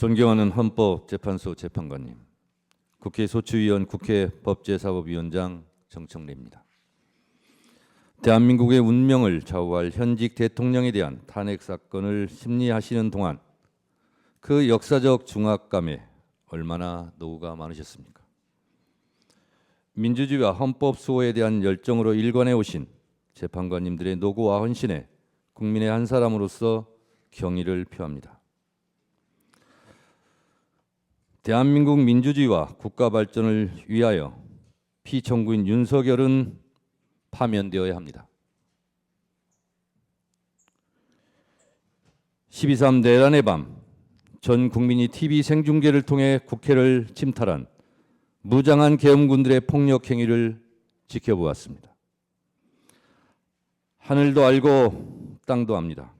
존경하는 헌법재판소 재판관님, 국회 소추위원, 국회 법제사법위원장 정청래입니다. 대한민국의 운명을 좌우할 현직 대통령에 대한 탄핵 사건을 심리하시는 동안 그 역사적 중압감에 얼마나 노후가 많으셨습니까? 민주주의와 헌법 수호에 대한 열정으로 일관해 오신 재판관님들의 노고와 헌신에 국민의 한 사람으로서 경의를 표합니다. 대한민국 민주주의와 국가 발전을 위하여 피청구인 윤석열은 파면되어야 합니다. 12.3 내란의 밤, 전 국민이 TV 생중계를 통해 국회를 침탈한 무장한 계엄군들의 폭력 행위를 지켜보았습니다. 하늘도 알고 땅도 압니다.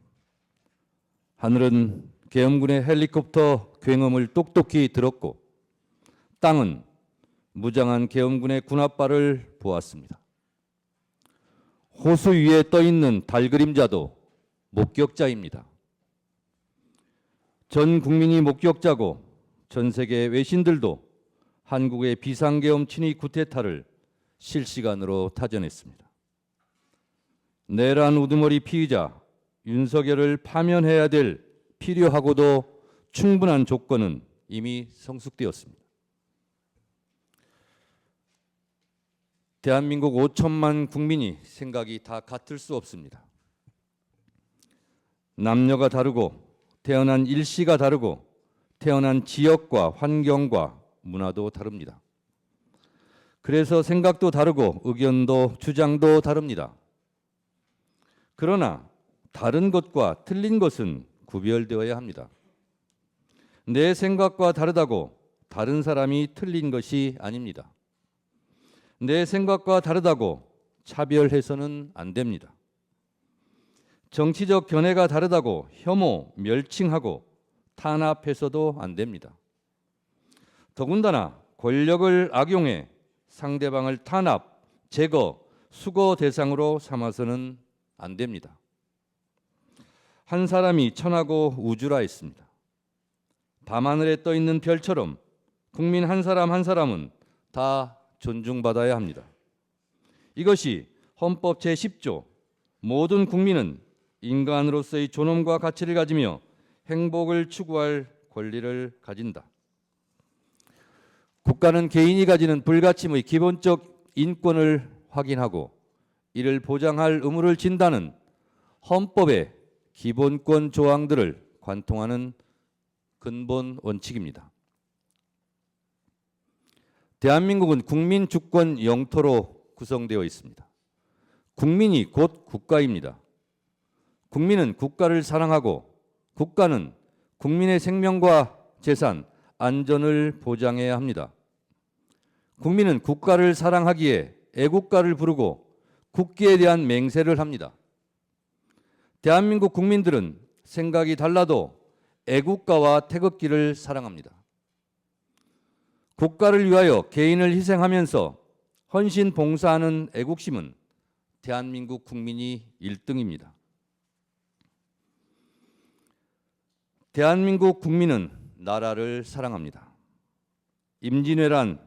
하늘은 계엄군의 헬리콥터 굉음을 똑똑히 들었고 땅은 무장한 계엄군의 군홧발을 보았습니다. 호수 위에 떠있는 달 그림자도 목격자입니다. 전 국민이 목격자고 전 세계 외신들도 한국의 비상계엄 친위 쿠데타를 실시간으로 타전했습니다. 내란 우두머리 피의자 윤석열을 파면해야 될 필요하고도 충분한 조건은 이미 성숙되었습니다. 대한민국 5천만 국민이 생각이 다 같을 수 없습니다. 남녀가 다르고 태어난 일시가 다르고 태어난 지역과 환경과 문화도 다릅니다. 그래서 생각도 다르고 의견도 주장도 다릅니다. 그러나 다른 것과 틀린 것은 구별되어야 합니다. 내 생각과 다르다고 다른 사람이 틀린 것이 아닙니다. 내 생각과 다르다고 차별해서는 안 됩니다. 정치적 견해가 다르다고 혐오, 멸칭하고 탄압해서도 안 됩니다. 더군다나 권력을 악용해 상대방을 탄압, 제거, 수거 대상으로 삼아서는 안 됩니다. 한 사람이 천하고 우주라 했습니다. 밤하늘에 떠 있는 별처럼 국민 한 사람 한 사람은 다 존중받아야 합니다. 이것이 헌법 제10조 모든 국민은 인간으로서의 존엄과 가치를 가지며 행복을 추구할 권리를 가진다. 국가는 개인이 가지는 불가침의 기본적 인권을 확인하고 이를 보장할 의무를 진다는 헌법의 기본권 조항들을 관통하는 근본 원칙입니다. 대한민국은 국민 주권 영토로 구성되어 있습니다. 국민이 곧 국가입니다. 국민은 국가를 사랑하고 국가는 국민의 생명과 재산, 안전을 보장해야 합니다. 국민은 국가를 사랑하기에 애국가를 부르고 국기에 대한 맹세를 합니다. 대한민국 국민들은 생각이 달라도 애국가와 태극기를 사랑합니다. 국가를 위하여 개인을 희생하면서 헌신 봉사하는 애국심은 대한민국 국민이 1등입니다. 대한민국 국민은 나라를 사랑합니다. 임진왜란,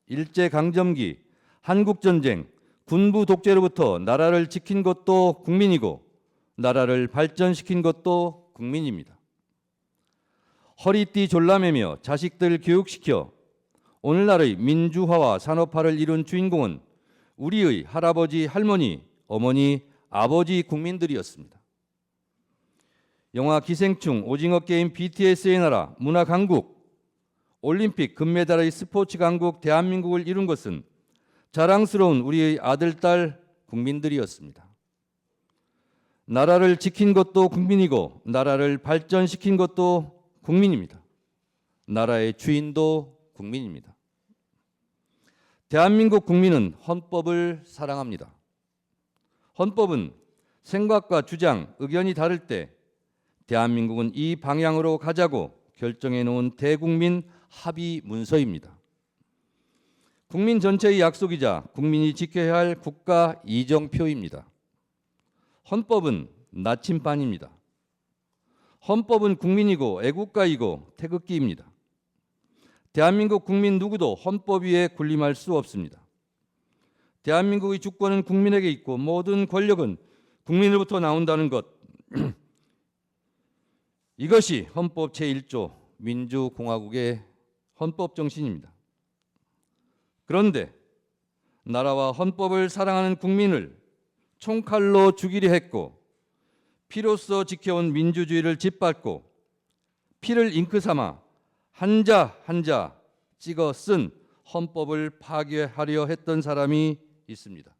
일제강점기, 한국전쟁, 군부 독재로부터 나라를 지킨 것도 국민이고 나라를 발전시킨 것도 국민입니다. 허리띠 졸라매며 자식들 교육시켜 오늘날의 민주화와 산업화를 이룬 주인공은 우리의 할아버지, 할머니, 어머니, 아버지 국민들이었습니다. 영화 기생충, 오징어 게임, BTS의 나라, 문화 강국, 올림픽 금메달의 스포츠 강국 대한민국을 이룬 것은 자랑스러운 우리의 아들, 딸 국민들이었습니다. 나라를 지킨 것도 국민이고 나라를 발전시킨 것도 국민입니다. 나라의 주인도 국민입니다. 대한민국 국민은 헌법을 사랑합니다. 헌법은 생각과 주장, 의견이 다를 때 대한민국은 이 방향으로 가자고 결정해 놓은 대국민 합의 문서입니다. 국민 전체의 약속이자 국민이 지켜야 할 국가 이정표입니다. 헌법은 나침반입니다. 헌법은 국민이고 애국가이고 태극기입니다. 대한민국 국민 누구도 헌법 위에 군림할 수 없습니다. 대한민국의 주권은 국민에게 있고 모든 권력은 국민으로부터 나온다는 것. 이것이 헌법 제1조 민주공화국의 헌법 정신입니다. 그런데 나라와 헌법을 사랑하는 국민을 총칼로 죽이려 했고 피로써 지켜온 민주주의를 짓밟고 피를 잉크 삼아 한자 한자 찍어 쓴 헌법을 파괴하려 했던 사람이 있습니다.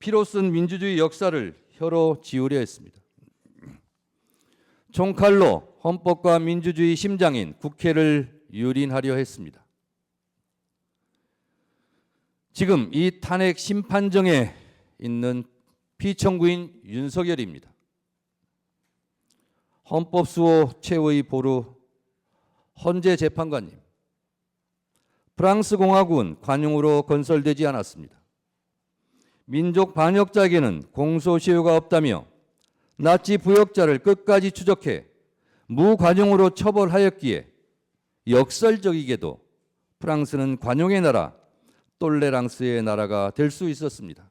피로 쓴 민주주의 역사를 혀로 지우려 했습니다. 총칼로 헌법과 민주주의 심장인 국회를 유린하려 했습니다. 지금 이 탄핵 심판정에 있는 피청구인 윤석열입니다. 헌법수호 최후의 보루 헌재 재판관님, 프랑스 공화국은 관용으로 건설되지 않았습니다. 민족 반역자에게는 공소시효가 없다며 나치 부역자를 끝까지 추적해 무관용으로 처벌하였기에 역설적이게도 프랑스는 관용의 나라, 똘레랑스의 나라가 될 수 있었습니다.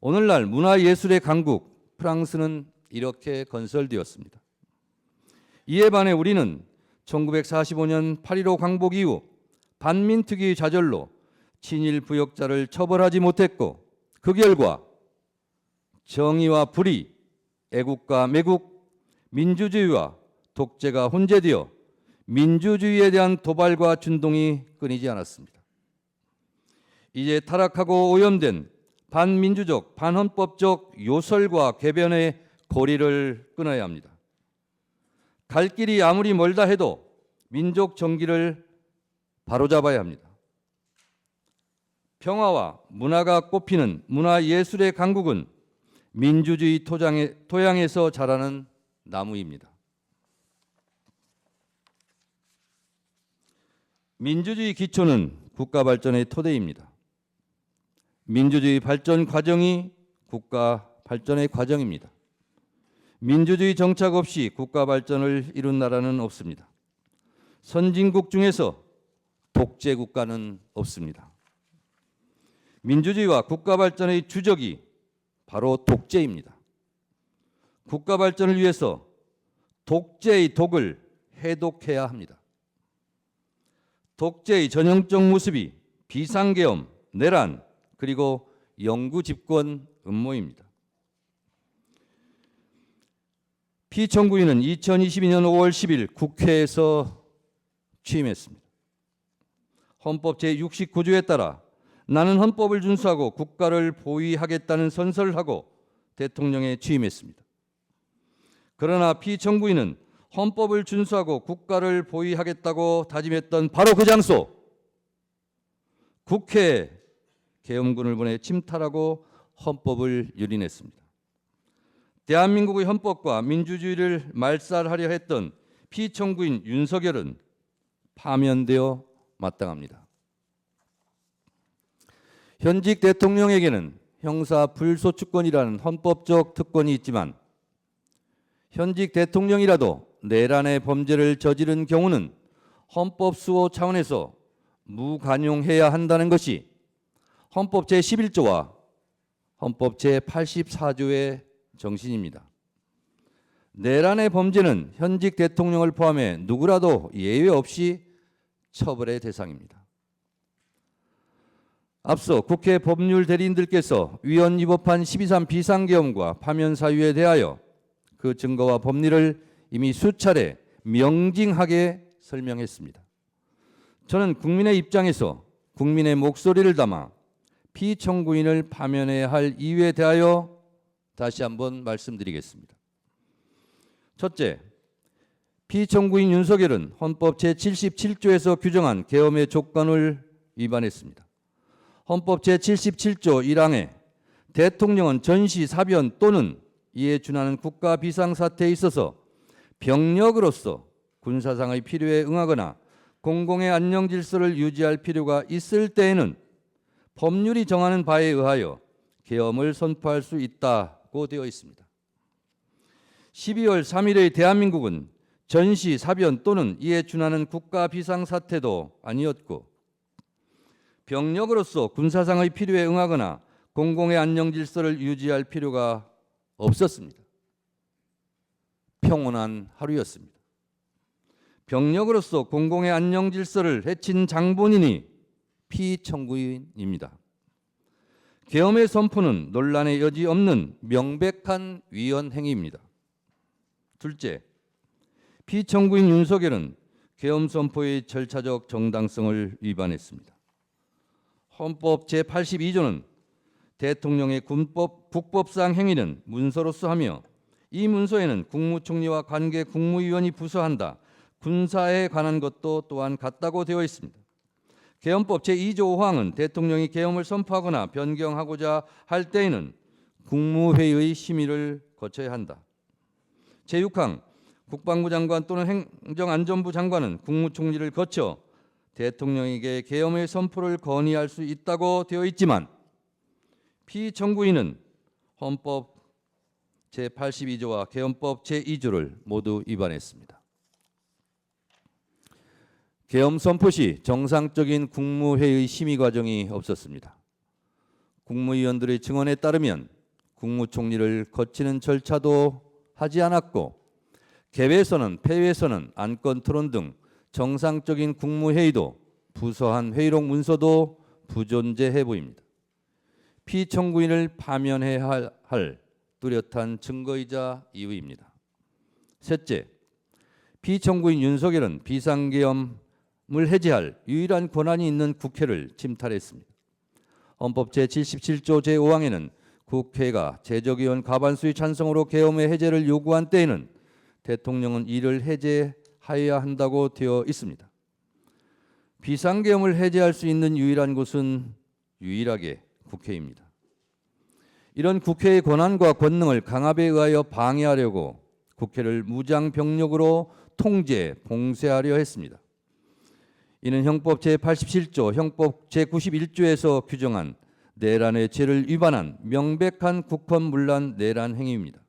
오늘날 문화예술의 강국 프랑스는 이렇게 건설되었습니다. 이에 반해 우리는 1945년 8.15 광복 이후 반민특위의 좌절로 친일 부역자를 처벌하지 못했고 그 결과 정의와 불의, 애국과 매국, 민주주의와 독재가 혼재되어 민주주의에 대한 도발과 준동이 끊이지 않았습니다. 이제 타락하고 오염된 반민주적, 반헌법적 요설과 궤변의 고리를 끊어야 합니다. 갈 길이 아무리 멀다 해도 민족 정기를 바로잡아야 합니다. 평화와 문화가 꽃피는 문화예술의 강국은 민주주의 토양에서 자라는 나무입니다. 민주주의 기초는 국가 발전의 토대입니다. 민주주의 발전 과정이 국가 발전의 과정입니다. 민주주의 정착 없이 국가 발전을 이룬 나라는 없습니다. 선진국 중에서 독재 국가는 없습니다. 민주주의와 국가 발전의 주적이 바로 독재입니다. 국가 발전을 위해서 독재의 독을 해독해야 합니다. 독재의 전형적 모습이 비상계엄, 내란, 그리고 영구 집권 음모입니다. 피청구인은 2022년 5월 10일 국회에서 취임했습니다. 헌법 제69조에 따라 나는 헌법을 준수하고 국가를 보위하겠다는 선서를 하고 대통령에 취임했습니다. 그러나 피청구인은 헌법을 준수하고 국가를 보위하겠다고 다짐했던 바로 그 장소, 국회에 계엄군을 보내 침탈하고 헌법을 유린했습니다. 대한민국의 헌법과 민주주의를 말살하려 했던 피청구인 윤석열은 파면되어 마땅합니다. 현직 대통령에게는 형사 불소추권이라는 헌법적 특권이 있지만 현직 대통령이라도 내란의 범죄를 저지른 경우는 헌법 수호 차원에서 무관용해야 한다는 것이 헌법 제11조와 헌법 제84조의 정신입니다. 내란의 범죄는 현직 대통령을 포함해 누구라도 예외 없이 처벌의 대상입니다. 앞서 국회 법률 대리인들께서 위헌 위법한 12.3 비상계엄과 파면 사유에 대하여 그 증거와 법리를 이미 수차례 명징하게 설명했습니다. 저는 국민의 입장에서 국민의 목소리를 담아 피청구인을 파면해야 할 이유에 대하여 다시 한번 말씀드리겠습니다. 첫째, 피청구인 윤석열은 헌법 제77조에서 규정한 계엄의 조건을 위반했습니다. 헌법 제77조 1항에 대통령은 전시, 사변 또는 이에 준하는 국가 비상사태에 있어서 병력으로서 군사상의 필요에 응하거나 공공의 안녕 질서를 유지할 필요가 있을 때에는 법률이 정하는 바에 의하여 계엄을 선포할 수 있다고 되어 있습니다. 12월 3일의 대한민국은 전시, 사변 또는 이에 준하는 국가 비상사태도 아니었고 병력으로서 군사상의 필요에 응하거나 공공의 안녕 질서를 유지할 필요가 없었습니다. 평온한 하루였습니다. 병력으로서 공공의 안녕 질서를 해친 장본인이 피청구인입니다. 계엄의 선포는 논란의 여지 없는 명백한 위헌 행위입니다. 둘째, 피청구인 윤석열은 계엄 선포의 절차적 정당성을 위반했습니다. 헌법 제82조는 대통령의 국법상 행위는 문서로서 하며 이 문서에는 국무총리와 관계 국무위원이 부서한다. 군사에 관한 것도 또한 같다고 되어 있습니다. 계엄법 제2조 5항은 대통령이 계엄을 선포하거나 변경하고자 할 때에는 국무회의의 심의를 거쳐야 한다. 제6항 국방부 장관 또는 행정안전부 장관은 국무총리를 거쳐 대통령에게 계엄의 선포를 건의할 수 있다고 되어 있지만 피청구인은 헌법 제82조와 계엄법 제2조를 모두 위반했습니다. 계엄 선포 시 정상적인 국무회의 심의 과정이 없었습니다. 국무위원들의 증언에 따르면 국무총리를 거치는 절차도 하지 않았고 개회에서는 폐회에서는 안건 토론 등 정상적인 국무회의도 부서한 회의록 문서도 부존재해 보입니다. 피청구인을 파면해야 할 뚜렷한 증거이자 이유입니다. 셋째, 피청구인 윤석열은 비상계엄을 해제할 유일한 권한이 있는 국회를 침탈했습니다. 헌법 제77조 제5항에는 국회가 제적의원 과반수의 찬성으로 계엄의 해제를 요구한 때에는 대통령은 이를 해제하여야 한다고 되어 있습니다. 비상계엄을 해제할 수 있는 유일한 곳은 유일하게 국회입니다. 이런 국회의 권한과 권능을 강압에 의하여 방해하려고 국회를 무장병력으로 통제, 봉쇄하려 했습니다. 이는 형법 제87조, 형법 제91조에서 규정한 내란의 죄를 위반한 명백한 국헌문란 내란 행위입니다.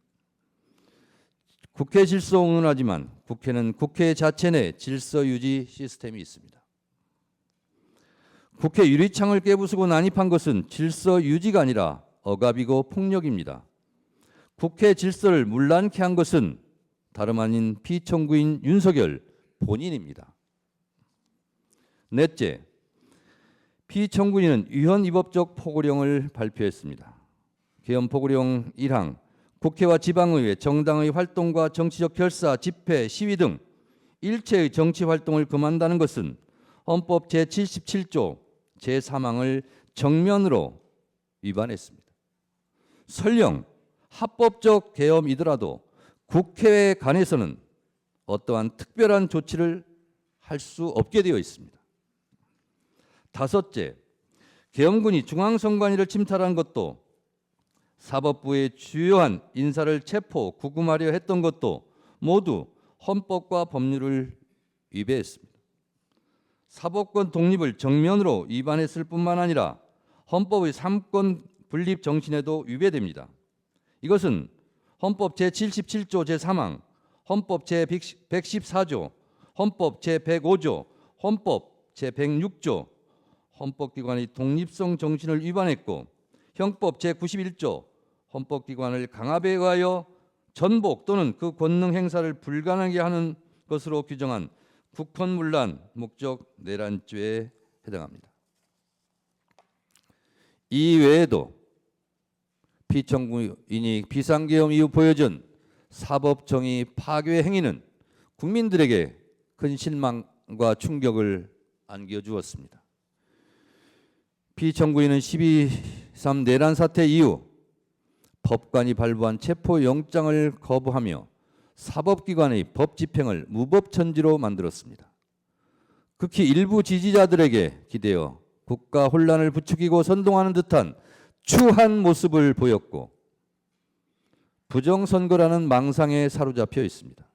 국회 질서 운운하지만 국회는 국회 자체 내 질서 유지 시스템이 있습니다. 국회 유리창을 깨부수고 난입한 것은 질서 유지가 아니라 억압이고 폭력입니다. 국회 질서를 문란케 한 것은 다름 아닌 피청구인 윤석열 본인입니다. 넷째, 피청구인은 위헌위법적 포고령을 발표했습니다. 계엄 포고령 1항, 국회와 지방의회, 정당의 활동과 정치적 결사, 집회, 시위 등 일체의 정치 활동을 금한다는 것은 헌법 제77조 제3항을 정면으로 위반했습니다. 설령 합법적 계엄이더라도 국회에 관해서는 어떠한 특별한 조치를 할 수 없게 되어 있습니다. 다섯째, 계엄군이 중앙선관위를 침탈한 것도 사법부의 주요한 인사를 체포, 구금하려 했던 것도 모두 헌법과 법률을 위배했습니다. 사법권 독립을 정면으로 위반했을 뿐만 아니라 헌법의 삼권 분립 정신에도 위배됩니다. 이것은 헌법 제77조 제3항, 헌법 제114조, 헌법 제105조, 헌법 제106조, 헌법기관의 독립성 정신을 위반했고 형법 제91조, 헌법기관을 강압에 의하여 전복 또는 그 권능 행사를 불가능하게 하는 것으로 규정한 국헌문란 목적 내란죄에 해당합니다. 이 외에도 피청구인이 비상계엄 이후 보여준 사법정의 파괴 행위는 국민들에게 큰 실망과 충격을 안겨주었습니다. 피청구인은 12.3 내란 사태 이후 법관이 발부한 체포영장을 거부하며 사법기관의 법 집행을 무법천지로 만들었습니다. 극히 일부 지지자들에게 기대어 국가 혼란을 부추기고 선동하는 듯한 추한 모습을 보였고 부정선거라는 망상에 사로잡혀 있습니다.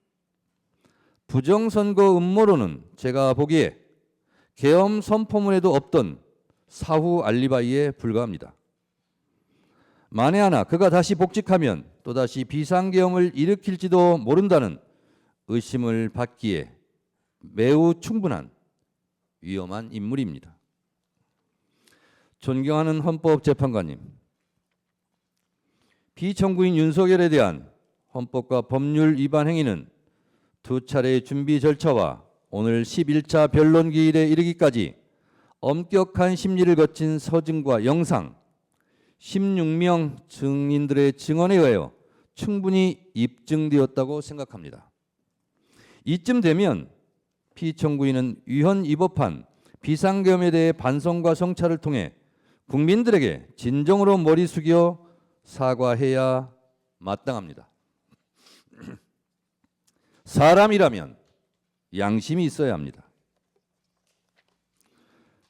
부정선거 음모론은 제가 보기에 계엄 선포문에도 없던 사후 알리바이에 불과합니다. 만에 하나 그가 다시 복직하면 또다시 비상계엄을 일으킬지도 모른다는 의심을 받기에 매우 충분한 위험한 인물입니다. 존경하는 헌법재판관님, 피청구인 윤석열에 대한 헌법과 법률 위반 행위는 두 차례의 준비 절차와 오늘 11차 변론 기일에 이르기까지 엄격한 심리를 거친 서증과 영상, 16명 증인들의 증언에 의하여 충분히 입증되었다고 생각합니다. 이쯤 되면 피청구인은 위헌 위법한 비상계엄에 대해 반성과 성찰을 통해 국민들에게 진정으로 머리 숙여 사과해야 마땅합니다. 사람이라면 양심이 있어야 합니다.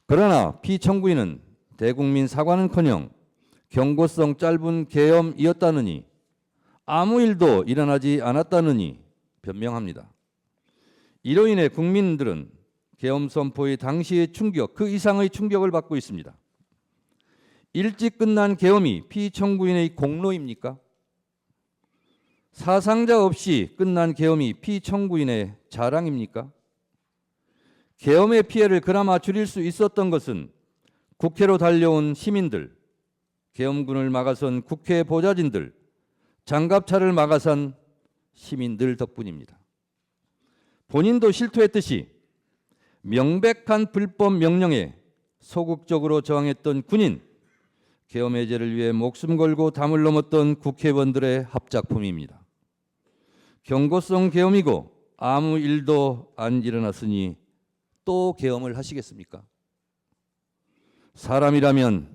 그러나 피청구인은 대국민 사과는커녕 경고성 짧은 계엄이었다느니 아무 일도 일어나지 않았다느니 변명합니다. 이로 인해 국민들은 계엄 선포의 당시의 충격, 그 이상의 충격을 받고 있습니다. 일찍 끝난 계엄이 피청구인의 공로입니까? 사상자 없이 끝난 계엄이 피청구인의 자랑입니까? 계엄의 피해를 그나마 줄일 수 있었던 것은 국회로 달려온 시민들, 계엄군을 막아선 국회 보좌진들, 장갑차를 막아선 시민들 덕분입니다. 본인도 실토했듯이 명백한 불법 명령에 소극적으로 저항했던 군인, 계엄 해제를 위해 목숨 걸고 담을 넘었던 국회의원들의 합작품입니다. 경고성 계엄이고 아무 일도 안 일어났으니 또 계엄을 하시겠습니까? 사람이라면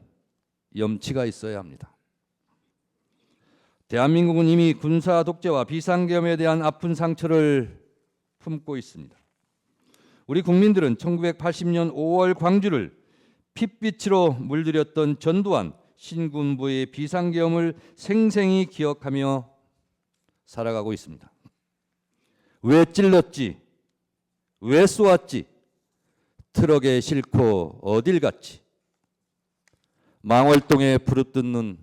염치가 있어야 합니다. 대한민국은 이미 군사 독재와 비상계엄에 대한 아픈 상처를 품고 있습니다. 우리 국민들은 1980년 5월 광주를 핏빛으로 물들였던 전두환 신군부의 비상계엄을 생생히 기억하며 살아가고 있습니다. 왜 찔렀지? 왜 쏘았지? 트럭에 싣고 어딜 갔지? 망월동의 부르뜬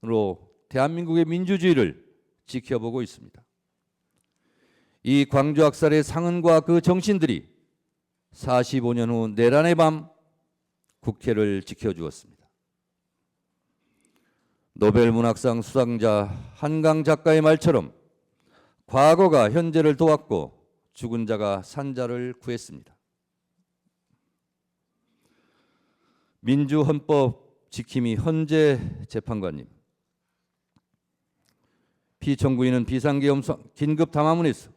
눈으로 대한민국의 민주주의를 지켜보고 있습니다. 이 광주 학살의 상흔과 그 정신들이 45년 후 내란의 밤 국회를 지켜주었습니다. 노벨문학상 수상자 한강 작가의 말처럼 과거가 현재를 도왔고 죽은 자가 산 자를 구했습니다. 민주헌법 지킴이 헌재 재판관님, 피청구인은 비상계엄 긴급 담화문에서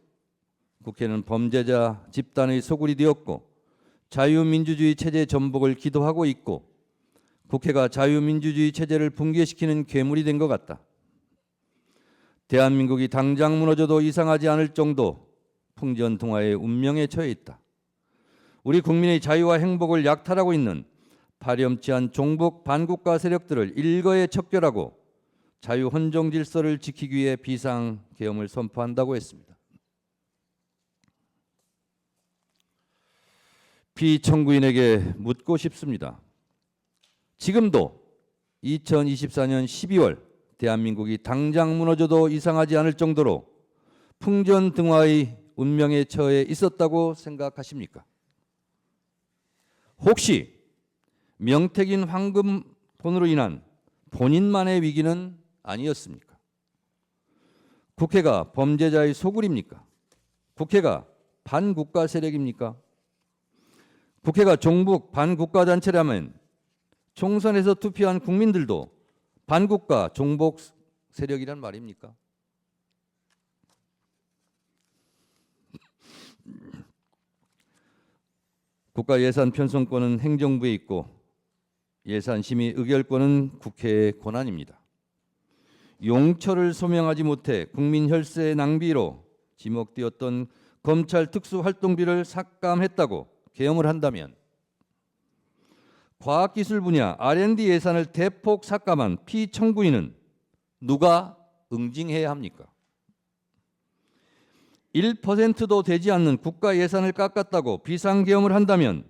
국회는 범죄자 집단의 소굴이 되었고 자유민주주의 체제 전복을 기도하고 있고 국회가 자유민주주의 체제를 붕괴시키는 괴물이 된 것 같다. 대한민국이 당장 무너져도 이상하지 않을 정도 풍전등화의 운명에 처해 있다. 우리 국민의 자유와 행복을 약탈하고 있는 파렴치한 종북 반국가 세력들을 일거에 척결하고 자유 헌정 질서를 지키기 위해 비상계엄을 선포한다고 했습니다. 피청구인에게 묻고 싶습니다. 지금도 2024년 12월 대한민국이 당장 무너져도 이상하지 않을 정도로 풍전등화의 운명에 처해 있었다고 생각하십니까? 혹시 명태균 황금본으로 인한 본인만의 위기는 아니었습니까? 국회가 범죄자의 소굴입니까? 국회가 반국가 세력입니까? 국회가 종북 반국가 단체라면 총선에서 투표한 국민들도 반국가 종북 세력이란 말입니까? 국가 예산 편성권은 행정부에 있고 예산 심의 의결권은 국회의 권한입니다. 용처를 소명하지 못해 국민 혈세 낭비로 지목되었던 검찰 특수활동비를 삭감했다고 계엄을 한다면 과학기술 분야 R&D 예산을 대폭 삭감한 피청구인은 누가 응징해야 합니까? 1%도 되지 않는 국가 예산을 깎았다고 비상계엄을 한다면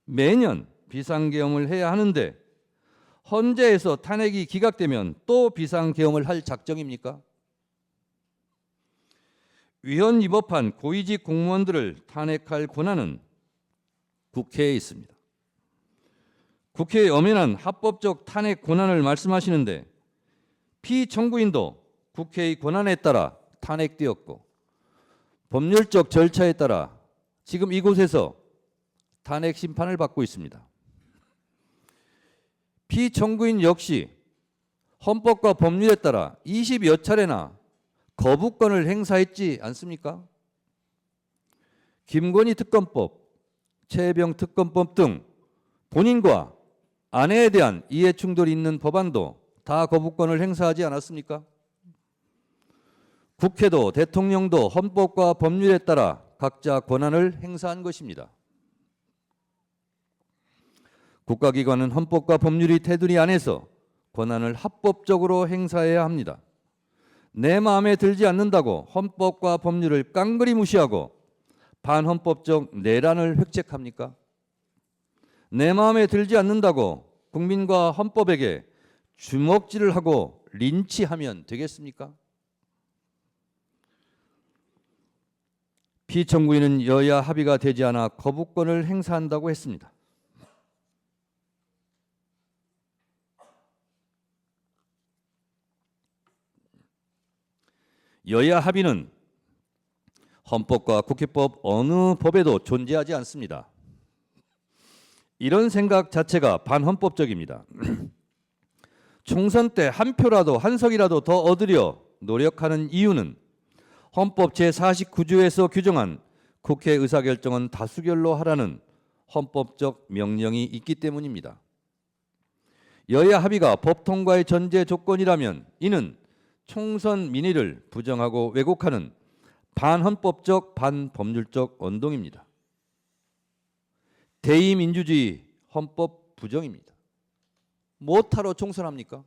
매년 비상계엄을 해야 하는데 헌재에서 탄핵이 기각되면 또 비상계엄을 할 작정입니까? 위헌 위법한 고위직 공무원들을 탄핵할 권한은 국회에 있습니다. 국회의 엄연한 합법적 탄핵 권한을 말씀하시는데 피청구인도 국회의 권한에 따라 탄핵되었고 법률적 절차에 따라 지금 이곳에서 탄핵 심판을 받고 있습니다. 피청구인 역시 헌법과 법률에 따라 20여 차례나 거부권을 행사했지 않습니까? 김건희 특검법, 최혜병 특검법 등 본인과 아내에 대한 이해 충돌이 있는 법안도 다 거부권을 행사하지 않았습니까? 국회도 대통령도 헌법과 법률에 따라 각자 권한을 행사한 것입니다. 국가기관은 헌법과 법률이 테두리 안에서 권한을 합법적으로 행사해야 합니다. 내 마음에 들지 않는다고 헌법과 법률을 깡그리 무시하고 반헌법적 내란을 획책합니까? 내 마음에 들지 않는다고 국민과 헌법에게 주먹질을 하고 린치하면 되겠습니까? 피청구인은 여야 합의가 되지 않아 거부권을 행사한다고 했습니다. 여야 합의는 헌법과 국회법 어느 법에도 존재하지 않습니다. 이런 생각 자체가 반헌법적입니다. 총선 때 한 표라도 한 석이라도 더 얻으려 노력하는 이유는 헌법 제49조에서 규정한 국회 의사결정은 다수결로 하라는 헌법적 명령이 있기 때문입니다. 여야 합의가 법 통과의 전제 조건이라면 이는 총선 민의를 부정하고 왜곡하는 반헌법적 반법률적 언동입니다. 대의민주주의 헌법 부정입니다. 뭐하러 총선합니까?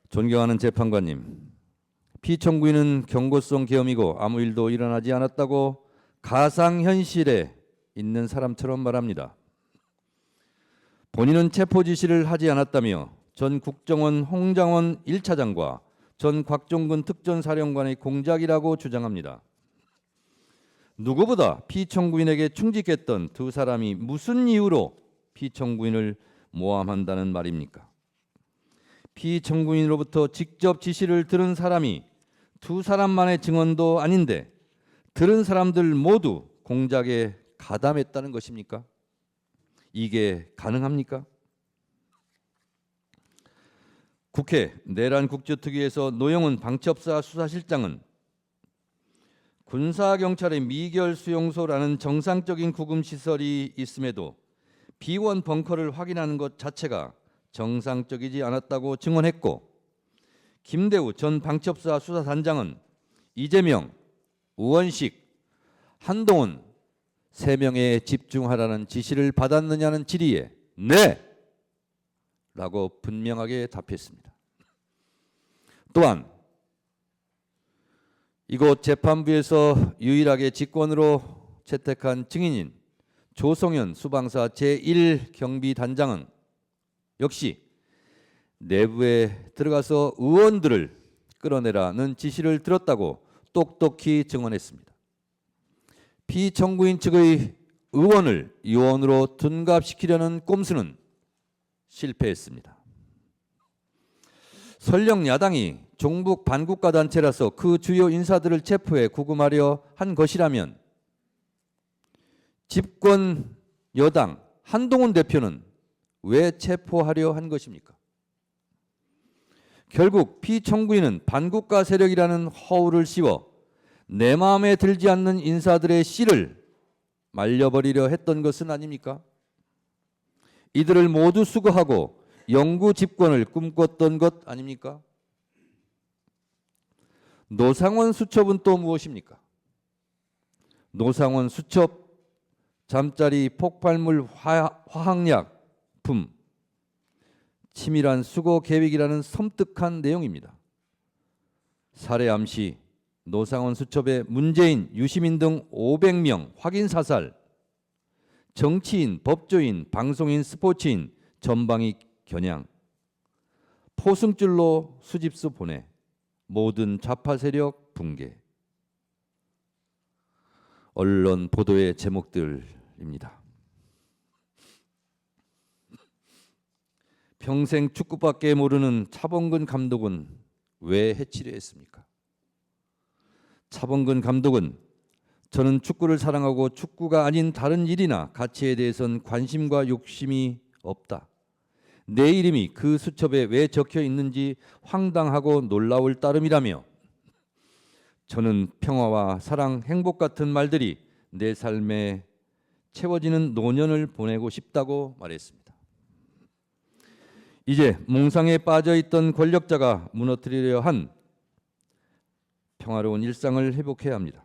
존경하는 재판관님, 피청구인은 경고성 계엄이고 아무 일도 일어나지 않았다고 가상현실에 있는 사람처럼 말합니다. 본인은 체포 지시를 하지 않았다며 전 국정원 홍장원 1차장과 전 곽종근 특전사령관의 공작이라고 주장합니다. 누구보다 피청구인에게 충직했던 두 사람이 무슨 이유로 피청구인을 모함한다는 말입니까? 피청구인으로부터 직접 지시를 들은 사람이 두 사람만의 증언도 아닌데 들은 사람들 모두 공작에 가담했다는 것입니까? 이게 가능합니까? 국회 내란국조특위에서 노영훈 방첩사 수사실장은 군사경찰의 미결 수용소라는 정상적인 구금시설이 있음에도 비원 벙커를 확인하는 것 자체가 정상적이지 않았다고 증언했고, 김대우 전 방첩사 수사단장은 이재명, 우원식, 한동훈 3명에 집중하라는 지시를 받았느냐는 질의에 네! 라고 분명하게 답했습니다. 또한 이곳 재판부에서 유일하게 직권으로 채택한 증인인 조성현 수방사 제1경비단장은 역시 내부에 들어가서 의원들을 끌어내라는 지시를 들었다고 똑똑히 증언했습니다. 피청구인 측의 의원을 요원으로 둔갑시키려는 꼼수는 실패했습니다. 설령 야당이 종북 반국가 단체라서 그 주요 인사들을 체포해 구금하려 한 것이라면 집권 여당 한동훈 대표는 왜 체포하려 한 것입니까? 결국 피청구인은 반국가 세력이라는 허울을 씌워 내 마음에 들지 않는 인사들의 씨를 말려버리려 했던 것은 아닙니까? 이들을 모두 수거하고 영구 집권을 꿈꿨던 것 아닙니까? 노상원 수첩은 또 무엇입니까? 노상원 수첩, 잠자리 폭발물 화학약품, 치밀한 수거 계획이라는 섬뜩한 내용입니다. 살해 암시, 노상원 수첩의 문재인, 유시민 등 500명 확인 사살, 정치인, 법조인, 방송인, 스포츠인 전방위 겨냥, 포승줄로 수집수 보내, 모든 좌파 세력 붕괴. 언론 보도의 제목들입니다. 평생 축구밖에 모르는 차범근 감독은 왜 해치려 했습니까? 차범근 감독은 저는 축구를 사랑하고 축구가 아닌 다른 일이나 가치에 대해선 관심과 욕심이 없다. 내 이름이 그 수첩에 왜 적혀 있는지 황당하고 놀라울 따름이라며 저는 평화와 사랑, 행복 같은 말들이 내 삶에 채워지는 노년을 보내고 싶다고 말했습니다. 이제 몽상에 빠져있던 권력자가 무너뜨리려 한 평화로운 일상을 회복해야 합니다.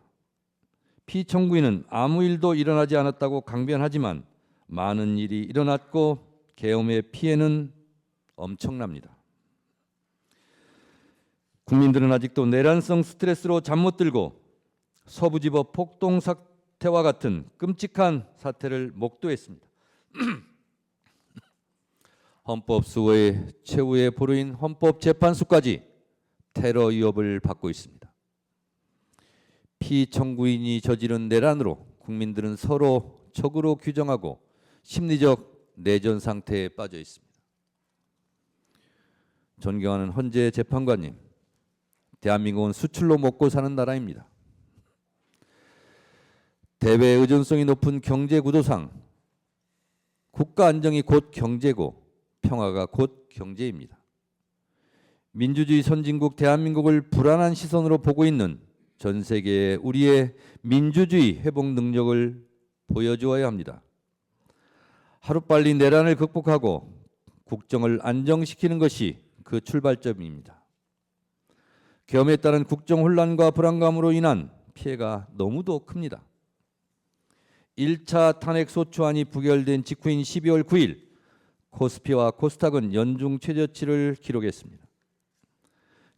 피청구인은 아무 일도 일어나지 않았다고 강변하지만 많은 일이 일어났고 계엄의 피해는 엄청납니다. 국민들은 아직도 내란성 스트레스로 잠 못 들고 서부지법 폭동 사태와 같은 끔찍한 사태를 목도했습니다. 헌법수호의 최후의 보루인 헌법재판소까지 테러 위협을 받고 있습니다. 피청구인이 저지른 내란으로 국민들은 서로 적으로 규정하고 심리적 내전 상태에 빠져 있습니다. 존경하는 헌재 재판관님, 대한민국은 수출로 먹고 사는 나라입니다. 대외 의존성이 높은 경제 구도상 국가 안정이 곧 경제고 평화가 곧 경제입니다. 민주주의 선진국 대한민국을 불안한 시선으로 보고 있는 전 세계에 우리의 민주주의 회복 능력을 보여주어야 합니다. 하루빨리 내란을 극복하고 국정을 안정시키는 것이 그 출발점입니다. 계엄에 따른 국정 혼란과 불안감으로 인한 피해가 너무도 큽니다. 1차 탄핵소추안이 부결된 직후인 12월 9일 코스피와 코스닥은 연중 최저치를 기록했습니다.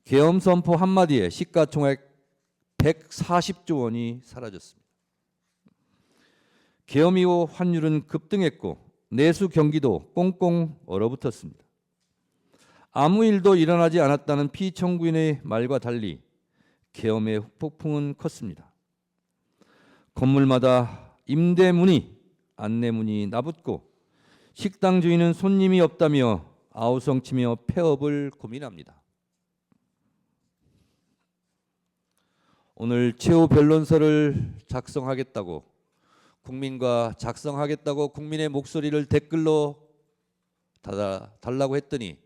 계엄 선포 한마디에 시가총액 140조 원이 사라졌습니다. 계엄 이후 환율은 급등했고 내수 경기도 꽁꽁 얼어붙었습니다. 아무 일도 일어나지 않았다는 피청구인의 말과 달리 계엄의 후폭풍은 컸습니다. 건물마다 임대문이, 안내문이 나붙고 식당 주인은 손님이 없다며 아우성치며 폐업을 고민합니다. 오늘 최후 변론서를 작성하겠다고 국민의 목소리를 댓글로 달라고 했더니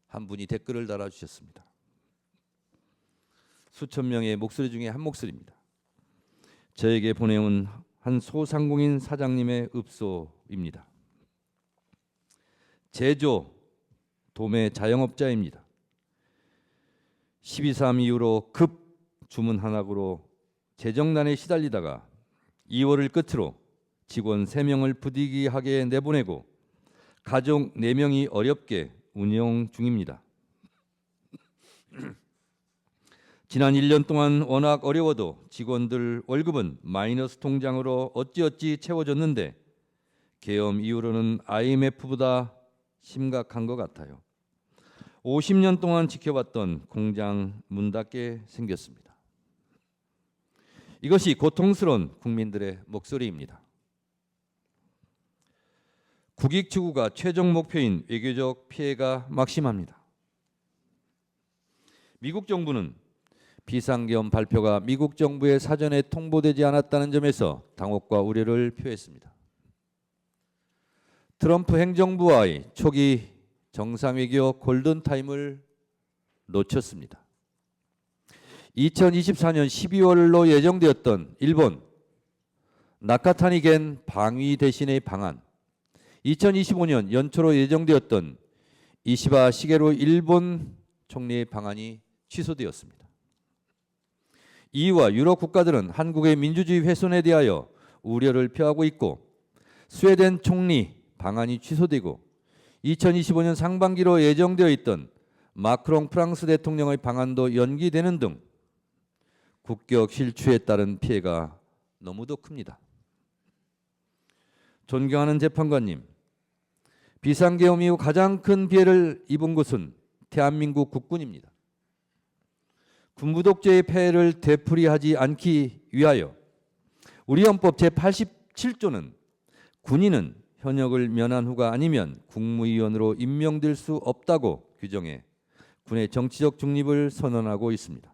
한 분이 댓글을 달아주셨습니다. 수천 명의 목소리 중에 한 목소리입니다. 저에게 보내온 한 소상공인 사장님의 읍소입니다. 제조, 도매 자영업자입니다. 12.3 이후로 급 주문 한학으로 재정난에 시달리다가 2월을 끝으로 직원 3명을 부득이하게 내보내고 가족 4명이 어렵게 운영 중입니다. 지난 1년 동안 워낙 어려워도 직원들 월급은 마이너스 통장으로 어찌어찌 채워졌는데 계엄 이후로는 IMF보다 심각한 것 같아요. 50년 동안 지켜봤던 공장 문 닫게 생겼습니다. 이것이 고통스러운 국민들의 목소리입니다. 국익 추구가 최종 목표인 외교적 피해가 막심합니다. 미국 정부는 비상계엄 발표가 미국 정부의 사전에 통보되지 않았다는 점에서 당혹과 우려를 표했습니다. 트럼프 행정부와의 초기 정상외교 골든타임을 놓쳤습니다. 2024년 12월로 예정되었던 일본 나카타니 겐 방위 대신의 방한, 2025년 연초로 예정되었던 이시바 시게루 일본 총리의 방안이 취소되었습니다. EU와 유럽 국가들은 한국의 민주주의 훼손에 대하여 우려를 표하고 있고 스웨덴 총리 방안이 취소되고 2025년 상반기로 예정되어 있던 마크롱 프랑스 대통령의 방안도 연기되는 등 국격 실추에 따른 피해가 너무도 큽니다. 존경하는 재판관님, 비상계엄 이후 가장 큰 피해를 입은 곳은 대한민국 국군입니다. 군부 독재의 폐해를 되풀이하지 않기 위하여 우리 헌법 제87조는 군인은 현역을 면한 후가 아니면 국무위원으로 임명될 수 없다고 규정해 군의 정치적 중립을 선언하고 있습니다.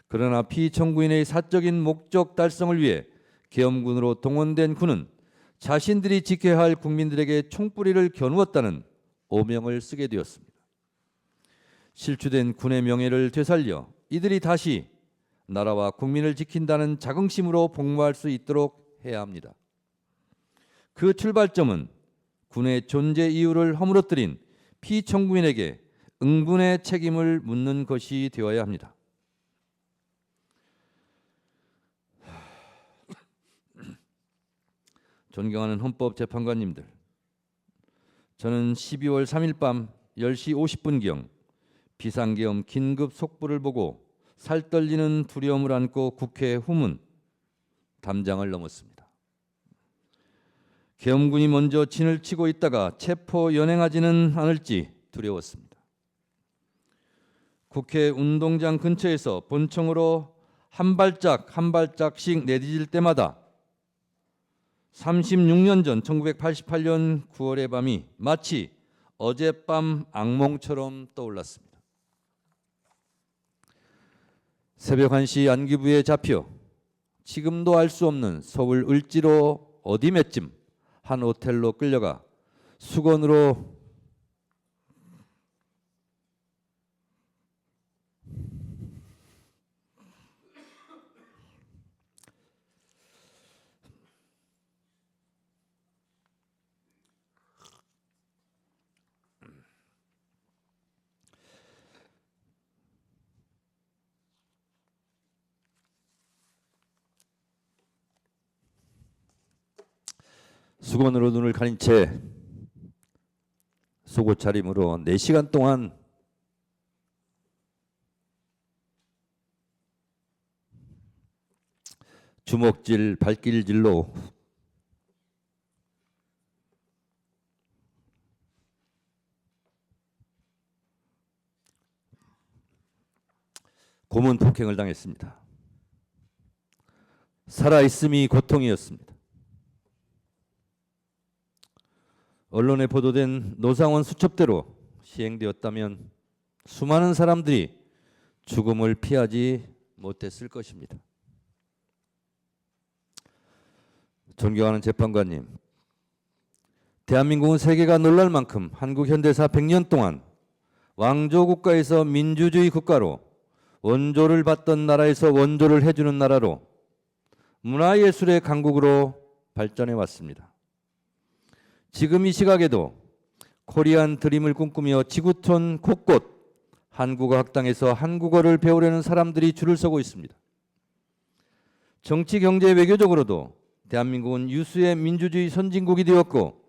그러나 피청구인의 사적인 목적 달성을 위해 계엄군으로 동원된 군은 자신들이 지켜야 할 국민들에게 총뿌리를 겨누었다는 오명을 쓰게 되었습니다. 실추된 군의 명예를 되살려 이들이 다시 나라와 국민을 지킨다는 자긍심으로 복무할 수 있도록 해야 합니다. 그 출발점은 군의 존재 이유를 허물어뜨린 피청구인에게 응분의 책임을 묻는 것이 되어야 합니다. 존경하는 헌법재판관님들, 저는 12월 3일 밤 10시 50분경 비상계엄 긴급 속보를 보고 살떨리는 두려움을 안고 국회 후문 담장을 넘었습니다. 계엄군이 먼저 진을 치고 있다가 체포 연행하지는 않을지 두려웠습니다. 국회 운동장 근처에서 본청으로 한 발짝씩 내디딜 때마다 36년 전 1988년 9월의 밤이 마치 어젯밤 악몽처럼 떠올랐습니다. 새벽 1시 안기부에 잡혀 지금도 알 수 없는 서울 을지로 어디매쯤 한 호텔로 끌려가 수건으로 수건으로 눈을 가린 채 속옷 차림으로 4시간 동안 주먹질, 발길질로 고문 폭행을 당했습니다. 살아있음이 고통이었습니다. 언론에 보도된 노상원 수첩대로 시행되었다면 수많은 사람들이 죽음을 피하지 못했을 것입니다. 존경하는 재판관님, 대한민국은 세계가 놀랄 만큼 한국 현대사 100년 동안 왕조 국가에서 민주주의 국가로, 원조를 받던 나라에서 원조를 해주는 나라로, 문화예술의 강국으로 발전해 왔습니다. 지금 이 시각에도 코리안 드림을 꿈꾸며 지구촌 곳곳 한국어 학당에서 한국어를 배우려는 사람들이 줄을 서고 있습니다. 정치, 경제, 외교적으로도 대한민국은 유수의 민주주의 선진국이 되었고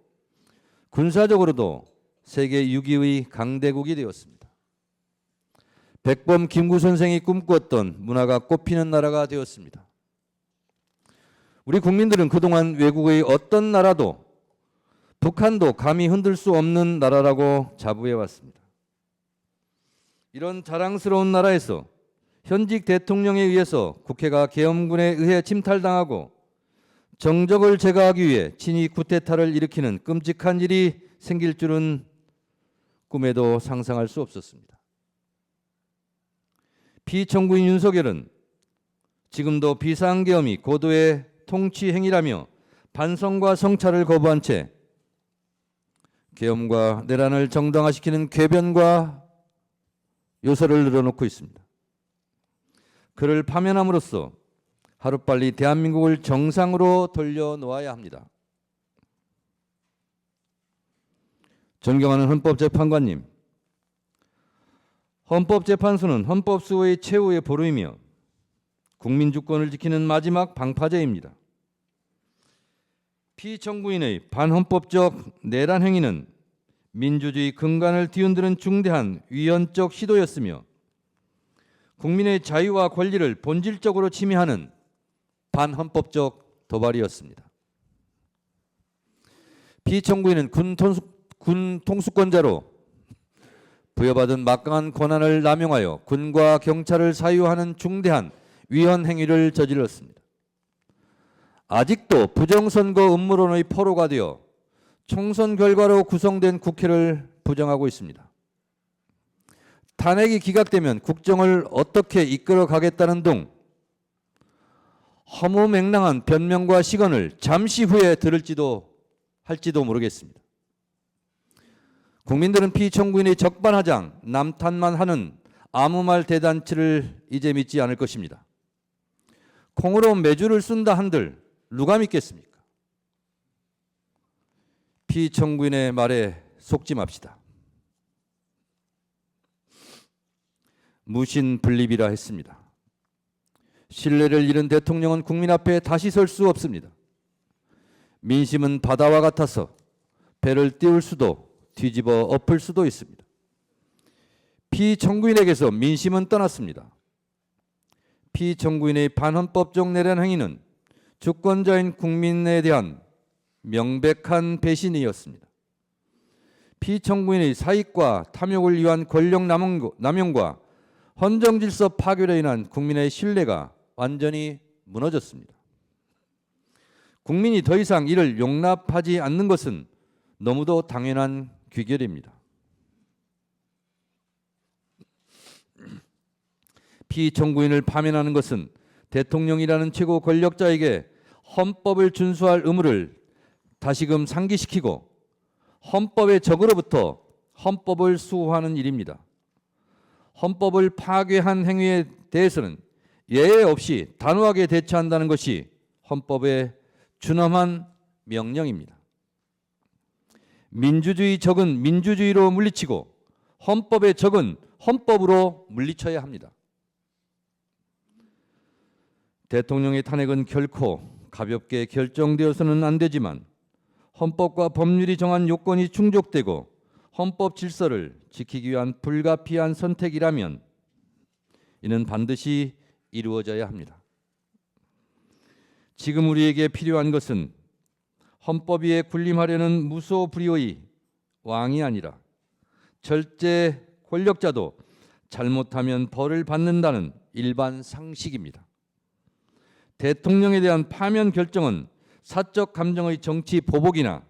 군사적으로도 세계 6위의 강대국이 되었습니다. 백범 김구 선생이 꿈꾸었던 문화가 꽃피는 나라가 되었습니다. 우리 국민들은 그동안 외국의 어떤 나라도 북한도 감히 흔들 수 없는 나라라고 자부해 왔습니다. 이런 자랑스러운 나라에서 현직 대통령에 의해서 국회가 계엄군에 의해 침탈당하고 정적을 제거하기 위해 친위 쿠데타를 일으키는 끔찍한 일이 생길 줄은 꿈에도 상상할 수 없었습니다. 피청구인 윤석열은 지금도 비상계엄이 고도의 통치 행위라며 반성과 성찰을 거부한 채 계엄과 내란을 정당화시키는 궤변과 요소를 늘어놓고 있습니다. 그를 파면함으로써 하루빨리 대한민국을 정상으로 돌려놓아야 합니다. 존경하는 헌법재판관님, 헌법재판소는 헌법수호의 최후의 보루이며 국민주권을 지키는 마지막 방파제입니다. 피청구인의 반헌법적 내란 행위는 민주주의 근간을 뒤흔드는 중대한 위헌적 시도였으며 국민의 자유와 권리를 본질적으로 침해하는 반헌법적 도발이었습니다. 피청구인은 군 통수권자로 부여받은 막강한 권한을 남용하여 군과 경찰을 사유하는 중대한 위헌 행위를 저질렀습니다. 아직도 부정선거 음모론의 포로가 되어 총선 결과로 구성된 국회를 부정하고 있습니다. 탄핵이 기각되면 국정을 어떻게 이끌어 가겠다는 등 허무맹랑한 변명과 시건을 잠시 후에 들을지도 할지도 모르겠습니다. 국민들은 피청구인의 적반하장, 남탓만 하는 아무 말 대잔치를 이제 믿지 않을 것입니다. 콩으로 매주를 쓴다 한들 누가 믿겠습니까? 피청구인의 말에 속지 맙시다. 무신분립이라 했습니다. 신뢰를 잃은 대통령은 국민 앞에 다시 설 수 없습니다. 민심은 바다와 같아서 배를 띄울 수도 뒤집어 엎을 수도 있습니다. 피청구인에게서 민심은 떠났습니다. 피청구인의 반헌법적 내란 행위는 주권자인 국민에 대한 명백한 배신이었습니다. 피청구인의 사익과 탐욕을 위한 권력 남용과 헌정질서 파괴로 인한 국민의 신뢰가 완전히 무너졌습니다. 국민이 더 이상 이를 용납하지 않는 것은 너무도 당연한 귀결입니다. 피청구인을 파면하는 것은 대통령이라는 최고 권력자에게 헌법을 준수할 의무를 다시금 상기시키고 헌법의 적으로부터 헌법을 수호하는 일입니다. 헌법을 파괴한 행위에 대해서는 예외 없이 단호하게 대처한다는 것이 헌법의 준엄한 명령입니다. 민주주의 적은 민주주의로 물리치고 헌법의 적은 헌법으로 물리쳐야 합니다. 대통령의 탄핵은 결코 가볍게 결정되어서는 안 되지만 헌법과 법률이 정한 요건이 충족되고 헌법 질서를 지키기 위한 불가피한 선택이라면 이는 반드시 이루어져야 합니다. 지금 우리에게 필요한 것은 헌법 위에 군림하려는 무소불위의 왕이 아니라 절제 권력자도 잘못하면 벌을 받는다는 일반 상식입니다. 대통령에 대한 파면 결정은 사적 감정의 정치 보복이나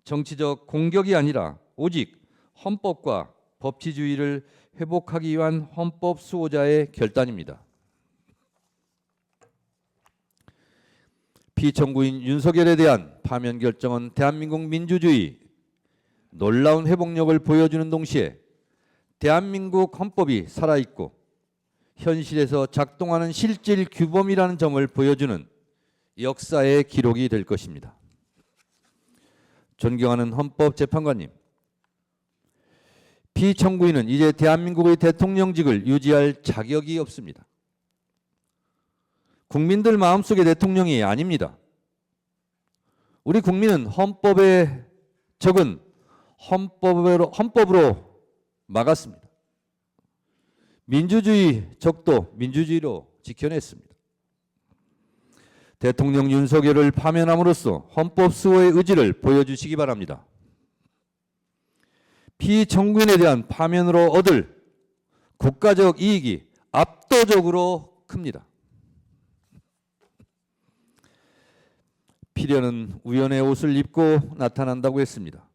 정치적 공격이 아니라 오직 헌법과 법치주의를 회복하기 위한 헌법 수호자의 결단입니다. 피청구인 윤석열에 대한 파면 결정은 대한민국 민주주의 놀라운 회복력을 보여주는 동시에 대한민국 헌법이 살아있고 현실에서 작동하는 실질 규범이라는 점을 보여주는 역사의 기록이 될 것입니다. 존경하는 헌법재판관님, 피청구인은 이제 대한민국의 대통령직을 유지할 자격이 없습니다. 국민들 마음속의 대통령이 아닙니다. 우리 국민은 헌법의 적은 헌법으로 막았습니다. 민주주의 적도 민주주의로 지켜냈습니다. 대통령 윤석열을 파면함으로써 헌법 수호의 의지를 보여주시기 바랍니다. 피청구인에 대한 파면으로 얻을 국가적 이익이 압도적으로 큽니다. 필연은 우연의 옷을 입고 나타난다고 했습니다.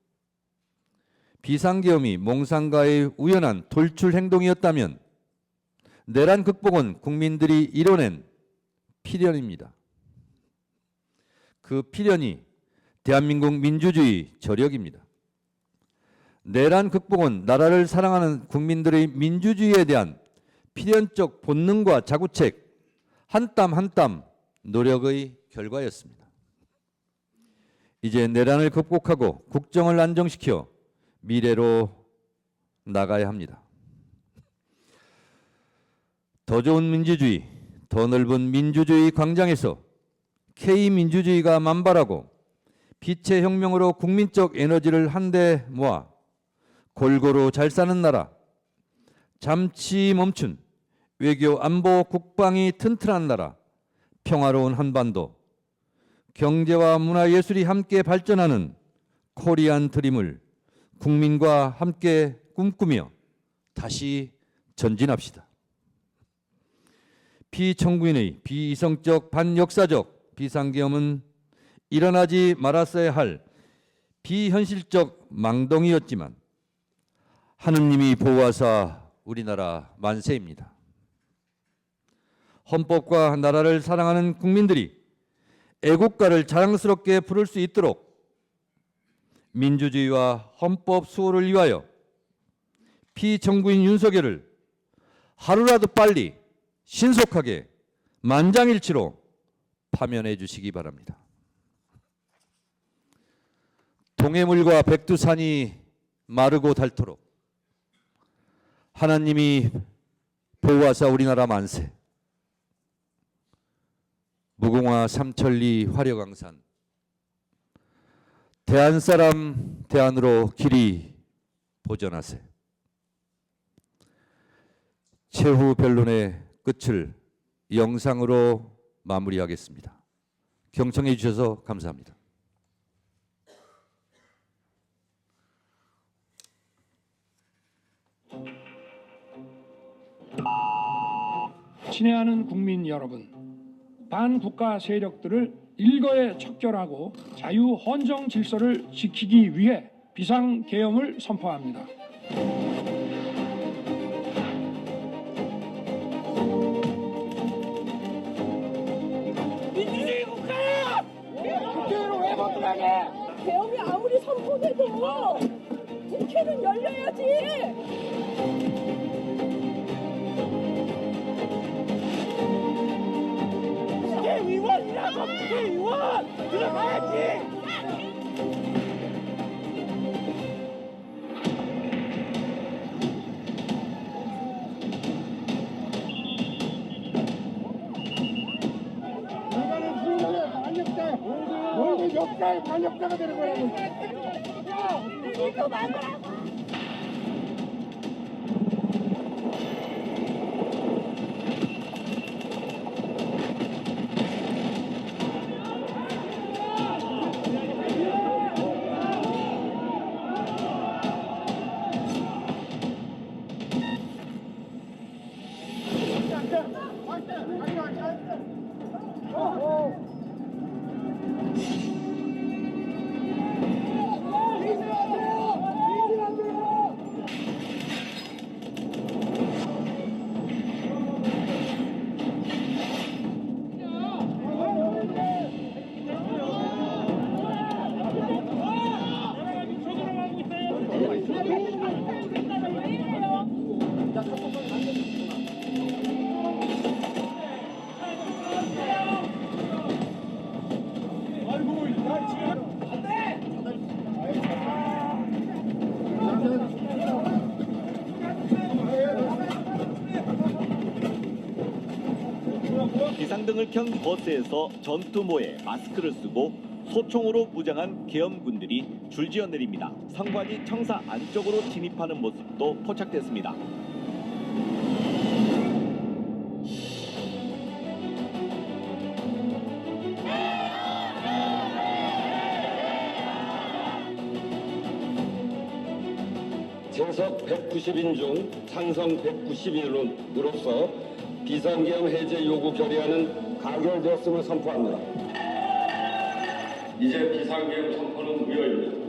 비상계엄이 몽상가의 우연한 돌출 행동이었다면 내란 극복은 국민들이 이뤄낸 필연입니다. 그 필연이 대한민국 민주주의 저력입니다. 내란 극복은 나라를 사랑하는 국민들의 민주주의에 대한 필연적 본능과 자구책, 한 땀 한 땀 노력의 결과였습니다. 이제 내란을 극복하고 국정을 안정시켜 미래로 나가야 합니다. 더 좋은 민주주의, 더 넓은 민주주의 광장에서 K민주주의가 만발하고 빛의 혁명으로 국민적 에너지를 한데 모아 골고루 잘 사는 나라, 잠시 멈춘 외교 안보 국방이 튼튼한 나라, 평화로운 한반도, 경제와 문화예술이 함께 발전하는 코리안 드림을 국민과 함께 꿈꾸며 다시 전진합시다. 피청구인의 비이성적 반역사적 비상계엄은 일어나지 말았어야 할 비현실적 망동이었지만 하느님이 보호하사 우리나라 만세입니다. 헌법과 나라를 사랑하는 국민들이 애국가를 자랑스럽게 부를 수 있도록 민주주의와 헌법 수호를 위하여 피청구인 윤석열을 하루라도 빨리 신속하게 만장일치로 파면해 주시기 바랍니다. 동해물과 백두산이 마르고 닳도록 하나님이 보호하사 우리나라 만세. 무궁화 삼천리 화려강산 대한사람 대안으로 길이 보전하세. 최후 변론의 끝을 영상으로 마무리하겠습니다. 경청해 주셔서 감사합니다. 친애하는 국민 여러분, 반국가 세력들을 일거에 척결하고 자유 헌정 질서를 지키기 위해 비상계엄을 선포합니다. 민주주의 국가야! 국회로 왜 못 들어가게? 계엄이 아무리 선포돼도 국회는 열려야지. 국회의원이라고 국회의원 들어가야지. 너희들 역사의 반역자가 되는 거라고. 이거 막으라고. 비상등을 켠 버스에서 전투모에 마스크를 쓰고 소총으로 무장한 계엄군들이 줄지어 내립니다. 상관이 청사 안쪽으로 진입하는 모습도 포착됐습니다. 재석 190인 중 찬성 190인으로서 비상계엄 해제 요구 결의안은 가결되었음을 선포합니다. 이제 비상계엄 선포는 무효입니다.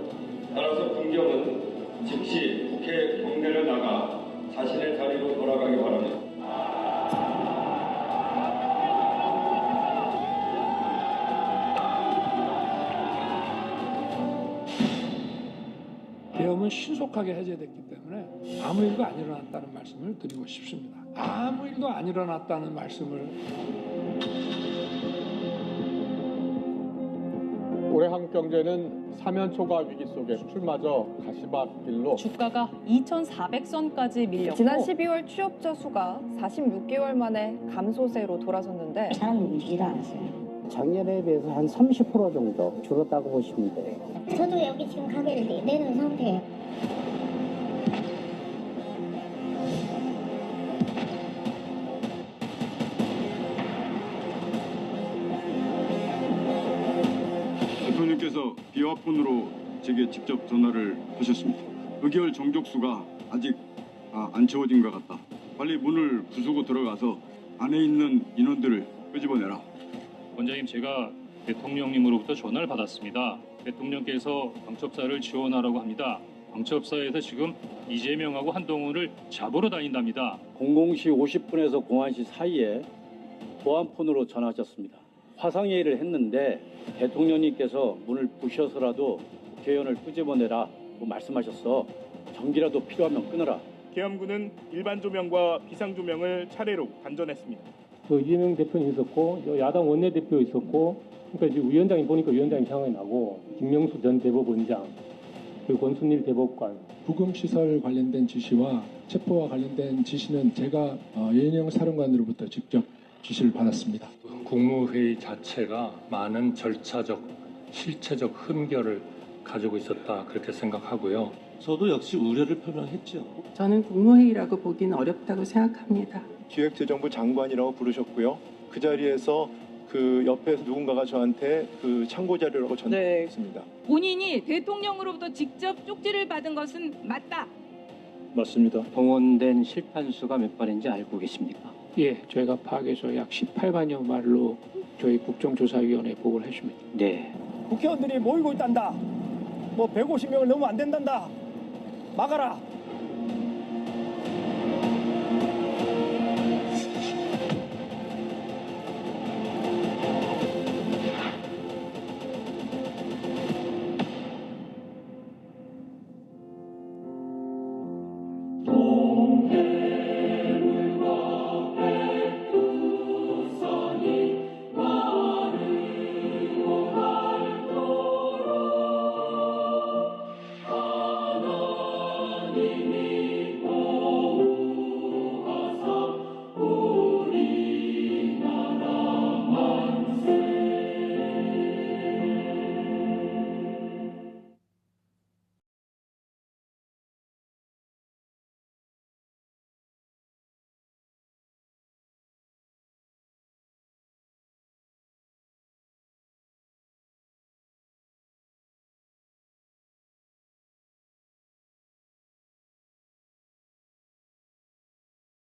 따라서 군경은 즉시 국회 경내를 나가 자신의 자리로 돌아가기 바랍니다. 계엄은 신속하게 해제됐기 때문에 아무 일도 안 일어났다는 말씀을 드리고 싶습니다. 아무 일도 안 일어났다는 말씀을. 올해 한국경제는 사면 초과 위기 속에 출마저 가시밭길로 주가가 2,400선까지 밀렸고 지난 12월 취업자 수가 46개월 만에 감소세로 돌아섰는데 사람이 밀지도 않았어요. 작년에 비해서 한 30% 정도 줄었다고 보시면 돼요. 저도 여기 지금 가게를 내놓은 상태예요. 대통령께서 비와 폰으로 제게 직접 전화를 하셨습니다. 의결 정족수가 아직 안 채워진 것 같다. 빨리 문을 부수고 들어가서 안에 있는 인원들을 끄집어내라. 원장님, 제가 대통령님으로부터 전화를 받았습니다. 대통령께서 방첩사를 지원하라고 합니다. 방첩사에서 지금 이재명하고 한동훈을 잡으러 다닌답니다. 00시 50분에서 01시 사이에 보안폰으로 전화하셨습니다. 화상회의를 했는데 대통령님께서 문을 부셔서라도 국회의원을 끄집어내라고 말씀하셨어. 전기라도 필요하면 끊어라. 계엄군은 일반 조명과 비상 조명을 차례로 단전했습니다. 이재명 대표님 있었고 야당 원내대표 있었고, 그러니까 지금 위원장이 보니까 위원장이 생각이 나고, 김명수 전 대법원장, 그리고 권순일 대법관. 부검시설 관련된 지시와 체포와 관련된 지시는 제가 예인영 사령관으로부터 직접 지시를 받았습니다. 국무회의 자체가 많은 절차적, 실체적 흠결을 가지고 있었다, 그렇게 생각하고요. 저도 역시 우려를 표명했죠. 저는 국무회의라고 보기는 어렵다고 생각합니다. 기획재정부 장관이라고 부르셨고요. 그 자리에서 그 옆에서 누군가가 저한테 그 참고 자료라고 전달했습니다. 본인이 대통령으로부터 직접 쪽지를 받은 것은 맞다. 맞습니다. 동원된 실판수가 몇 발인지 알고 계십니까? 예, 저희가 파악해서 약 18만여 말로 저희 국정조사위원회에 보고를 해줍니다. 네. 국회의원들이 모이고 있단다. 뭐 150명을 넘으면 안 된단다. 막아라.